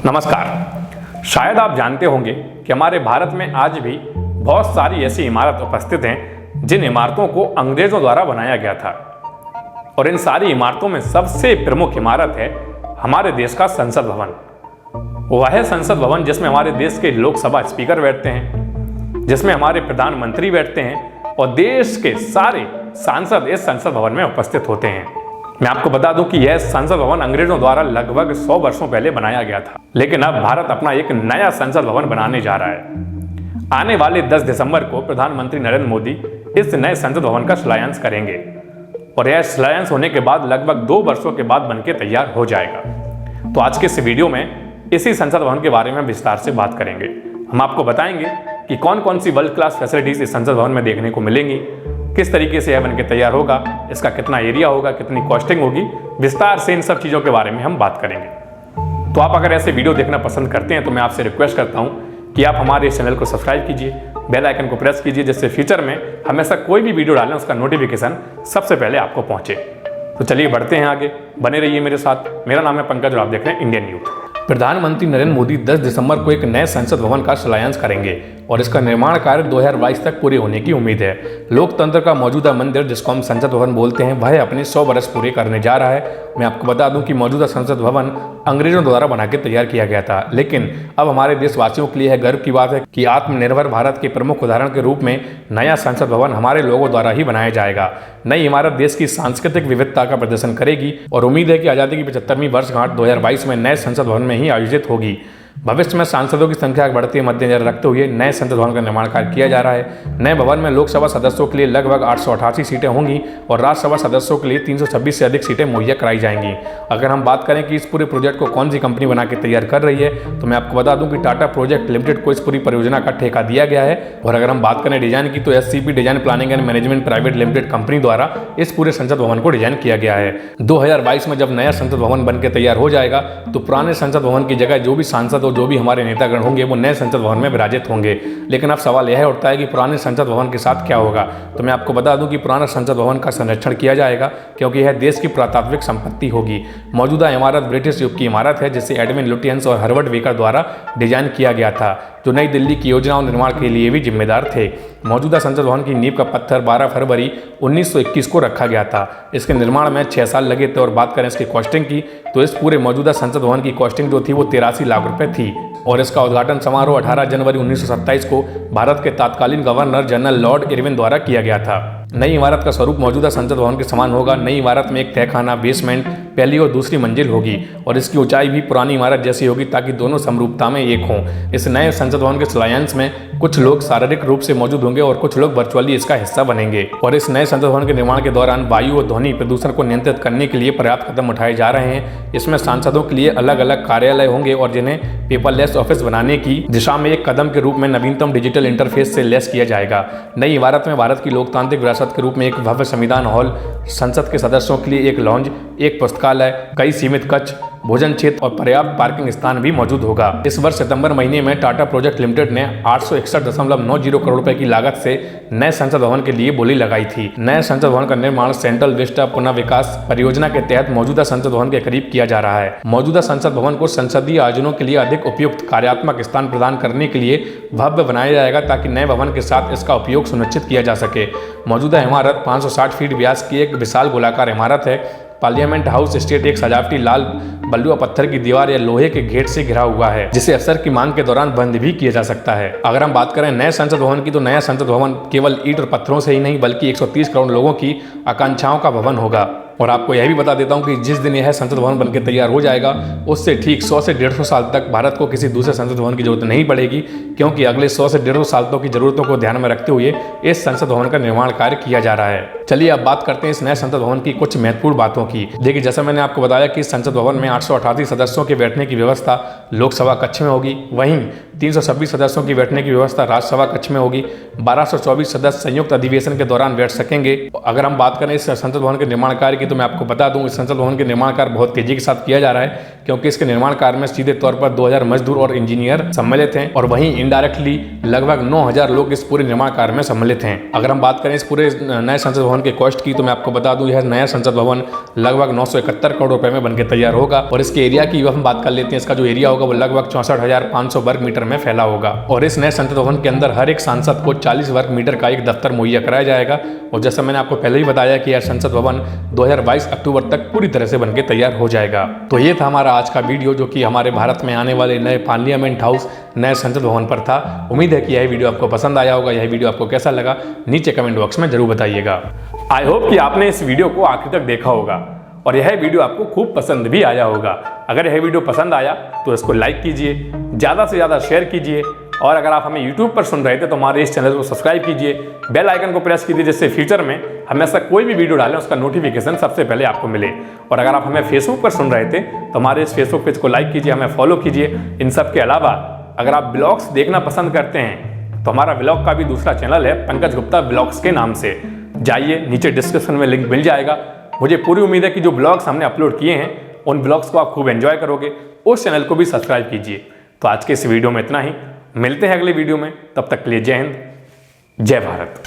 नमस्कार। शायद आप जानते होंगे कि हमारे भारत में आज भी बहुत सारी ऐसी इमारत उपस्थित हैं जिन इमारतों को अंग्रेजों द्वारा बनाया गया था। और इन सारी इमारतों में सबसे प्रमुख इमारत है हमारे देश का संसद भवन। वह संसद भवन जिसमें हमारे देश के लोकसभा स्पीकर बैठते हैं, जिसमें हमारे प्रधानमंत्री बैठते हैं और देश के सारे सांसद इस संसद भवन में उपस्थित होते हैं। मैं आपको बता दूं कि यह संसद भवन अंग्रेजों द्वारा लगभग 100 वर्षों पहले बनाया गया था, लेकिन अब भारत अपना एक नया संसद भवन बनाने जा रहा है। आने वाले 10 दिसंबर को प्रधानमंत्री नरेंद्र मोदी इस नए संसद भवन का शिलान्यास करेंगे और यह शिलान्यास होने के बाद लगभग 2 वर्षों के बाद बनकर तैयार हो जाएगा। तो आज के इस वीडियो में इसी संसद भवन के बारे में विस्तार से बात करेंगे। हम आपको बताएंगे कि कौन कौन सी वर्ल्ड क्लास फैसिलिटीज इस संसद भवन में देखने को मिलेंगी, किस तरीके से यह बनकर तैयार होगा, इसका कितना एरिया होगा, कितनी कॉस्टिंग होगी, विस्तार से इन सब चीज़ों के बारे में हम बात करेंगे। तो आप अगर ऐसे वीडियो देखना पसंद करते हैं तो मैं आपसे रिक्वेस्ट करता हूं कि आप हमारे इस चैनल को सब्सक्राइब कीजिए, बेल आइकन को प्रेस कीजिए, जिससे फ्यूचर में हमेशा कोई भी वीडियो डालें उसका नोटिफिकेशन सबसे पहले आपको पहुंचे। तो चलिए बढ़ते हैं आगे, बने रहिए मेरे साथ। मेरा नाम है पंकज और आप देख रहे हैं इंडियन यूथ। प्रधानमंत्री नरेंद्र मोदी 10 दिसंबर को एक नए संसद भवन का शिलान्यास करेंगे और इसका निर्माण कार्य 2022 तक पूरे होने की उम्मीद है। लोकतंत्र का मौजूदा मंदिर, जिसको हम संसद भवन बोलते हैं, वह अपने 100 वर्ष पूरे करने जा रहा है। मैं आपको बता दूं कि मौजूदा संसद भवन अंग्रेजों द्वारा बना के तैयार किया गया था, लेकिन अब हमारे देशवासियों के लिए यह गर्व की बात है कि आत्मनिर्भर भारत के प्रमुख उदाहरण के रूप में नया संसद भवन हमारे लोगों द्वारा ही बनाया जाएगा। नई इमारत देश की सांस्कृतिक विविधता का प्रदर्शन करेगी और उम्मीद है कि आज़ादी की 75वीं वर्षगांठ 2022 में नए संसद भवन में ही आयोजित होगी। भविष्य में सांसदों की संख्या बढ़ते मद्देनजर रखते हुए नए संसद भवन का निर्माण कार्य किया जा रहा है। नए भवन में लोकसभा सदस्यों के लिए लगभग 888 सीटें होंगी और राज्यसभा सदस्यों के लिए 326 से अधिक सीटें मुहैया कराई जाएंगी। अगर हम बात करें कि इस पूरे प्रोजेक्ट को कौन सी कंपनी बना के तैयार कर रही है, तो मैं आपको बता दूं कि टाटा प्रोजेक्ट लिमिटेड को इस पूरी परियोजना का ठेका दिया गया है। और अगर हम बात करें डिजाइन की, तो SCP design planning and management private limited company द्वारा इस पूरे संसद भवन को डिजाइन किया गया है। 2022 में जब नया संसद भवन बनकर तैयार हो जाएगा तो पुराने संसद भवन की जगह जो भी सांसद और जो भी हमारे नेतागण होंगे वो नए संसद भवन में विराजित होंगे। लेकिन अब सवाल यह उठता है कि पुराने संसद भवन के साथ क्या होगा। तो मैं आपको बता दूं कि पुराना संसद भवन का संरक्षण किया जाएगा, क्योंकि यह देश की पुरातात्विक संपत्ति होगी। मौजूदा इमारत ब्रिटिश युग की इमारत है, जिसे एडविन लुटियंस और हर्बर्ट बेकर द्वारा डिजाइन किया गया था, जो नई दिल्ली की योजना और निर्माण के लिए भी जिम्मेदार थे। मौजूदा संसद भवन की नींव का पत्थर 12 फरवरी 1921 को रखा गया था। इसके निर्माण में 6 साल लगे थे। और बात करें इसकी कॉस्टिंग की, तो इस पूरे मौजूदा संसद भवन की कॉस्टिंग जो थी वो 83 लाख रुपए थी। और इसका उद्घाटन समारोह 18 जनवरी 1927 को भारत के तत्कालीन गवर्नर जनरल लॉर्ड इरविन द्वारा किया गया था। नई इमारत का स्वरूप मौजूदा संसद भवन के समान होगा। नई इमारत में एक तहखाना, बेसमेंट, पहली और दूसरी मंजिल होगी और इसकी ऊंचाई भी पुरानी इमारत जैसी होगी, ताकि दोनों समरूपता में एक हों। इस नए संसद भवन के शिलान्यास में कुछ लोग शारीरिक रूप से मौजूद होंगे और कुछ लोग वर्चुअली इसका हिस्सा बनेंगे। और इस नए संसद भवन के निर्माण के दौरान वायु और ध्वनि प्रदूषण को नियंत्रित करने के लिए पर्याप्त कदम उठाए जा रहे हैं। इसमें सांसदों के लिए अलग अलग कार्यालय होंगे और जिन्हें पेपरलेस ऑफिस बनाने की दिशा में एक कदम के रूप में नवीनतम डिजिटल इंटरफेस से लैस किया जाएगा। नई इमारत में भारत की लोकतांत्रिक विरासत के रूप में एक भव्य संविधान हॉल, संसद के सदस्यों के लिए एक लॉन्ज, एक पुस्तकालय, कई सीमित कक्ष, भोजन क्षेत्र और पर्याप्त पार्किंग स्थान भी मौजूद होगा। इस वर्ष सितंबर महीने में टाटा प्रोजेक्ट लिमिटेड ने 861.90 करोड़ रुपए की लागत से नए संसद भवन के लिए बोली लगाई थी। नए संसद भवन का निर्माण सेंट्रल विस्टा पुनः विकास परियोजना के तहत मौजूदा संसद भवन के करीब किया जा रहा है। मौजूदा संसद भवन को संसदीय आयोजनों के लिए अधिक उपयुक्त कार्यात्मक स्थान प्रदान करने के लिए भव्य बनाया जाएगा, ताकि नए भवन के साथ इसका उपयोग सुनिश्चित किया जा सके। मौजूदा इमारत 560 फीट व्यास की एक विशाल गोलाकार इमारत है। पार्लियामेंट हाउस स्टेट एक सजावटी लाल बलुआ पत्थर की दीवार या लोहे के गेट से घिरा हुआ है, जिसे अवसर की मांग के दौरान बंद भी किया जा सकता है। अगर हम बात करें नए संसद भवन की, तो नया संसद भवन केवल ईंट और पत्थरों से ही नहीं बल्कि 130 करोड़ लोगों की आकांक्षाओं का भवन होगा। और आपको यह भी बता देता हूं कि जिस दिन यह संसद भवन बनकर तैयार हो जाएगा, उससे ठीक 100 से 150 साल तक भारत को किसी दूसरे संसद भवन की जरूरत नहीं पड़ेगी, क्योंकि अगले 100 से 150 सालों की जरूरतों को ध्यान में रखते हुए इस संसद भवन का निर्माण कार्य किया जा रहा है। चलिए अब बात करते हैं इस नए संसद भवन की कुछ महत्वपूर्ण बातों की। देखिए, जैसा मैंने आपको बताया कि इस संसद भवन में 888 सदस्यों के बैठने की व्यवस्था लोकसभा कक्ष में होगी। वहीं 326 सदस्यों की बैठने की व्यवस्था राज्यसभा कक्ष में होगी। 1224 सदस्य संयुक्त अधिवेशन के दौरान बैठ सकेंगे। अगर हम बात करें इस संसद भवन के निर्माण कार्य की, तो मैं आपको बता दूं, इस संसद भवन के निर्माण कार्य बहुत तेजी के साथ किया जा रहा है, क्योंकि इसके निर्माण कार्य में सीधे तौर पर 2000 मजदूर और इंजीनियर सम्मिलित हैं, और वहीं इनडायरेक्टली लगभग 9000 लोग इस पूरे निर्माण कार्य में सम्मिलित हैं। अगर हम बात करें इस पूरे नए संसद भवन के कॉस्ट की, तो मैं आपको बता दूं, यह नया संसद भवन लगभग 971 करोड़ रुपए में बनकर तैयार होगा। और इसके एरिया की हम बात कर लेते हैं, इसका जो एरिया होगा वो लगभग 64,500 वर्ग मीटर में फैला होगा। और इस नए संसद भवन के अंदर हर एक सांसद को 40 वर्ग मीटर का एक दफ्तर मुहैया कराया जाएगा। और जैसा मैंने आपको पहले ही बताया कि यह संसद भवन 2022 अक्टूबर तक पूरी तरह से बनकर तैयार हो जाएगा। तो ये था हमारा आज का वीडियो, जो कि हमारे भारत में आने वाले नए पार्लियामेंट हाउस, नए संसद भवन पर था। उम्मीद है कि यह वीडियो आपको पसंद आया होगा। यह वीडियो आपको कैसा लगा नीचे कमेंट बॉक्स में जरूर बताइएगा। आई होप कि आपने इस वीडियो को आखिर तक देखा होगा और यह वीडियो आपको खूब पसंद भी आया होगा। अगर यह वीडियो पसंद आया तो इसको लाइक कीजिए, ज़्यादा से ज़्यादा शेयर कीजिए, और अगर आप हमें YouTube पर सुन रहे थे तो हमारे इस चैनल को सब्सक्राइब कीजिए, बेल आइकन को प्रेस कीजिए, जिससे फ्यूचर में हमेशा कोई भी वीडियो डालें उसका नोटिफिकेशन सबसे पहले आपको मिले। और अगर आप हमें फेसबुक पर सुन रहे थे तो हमारे इस फेसबुक पेज को लाइक कीजिए, हमें फॉलो कीजिए। इन सब के अलावा अगर आप ब्लॉग्स देखना पसंद करते हैं तो हमारा ब्लॉग का भी दूसरा चैनल है, पंकज गुप्ता ब्लॉग्स के नाम से। जाइए, नीचे डिस्क्रिप्शन में लिंक मिल जाएगा। मुझे पूरी उम्मीद है कि जो ब्लॉग्स हमने अपलोड किए हैं उन ब्लॉग्स को आप खूब एंजॉय करोगे। उस चैनल को भी सब्सक्राइब कीजिए। तो आज के इस वीडियो में इतना ही, मिलते हैं अगले वीडियो में, तब तक के लिए जय हिंद, जय भारत।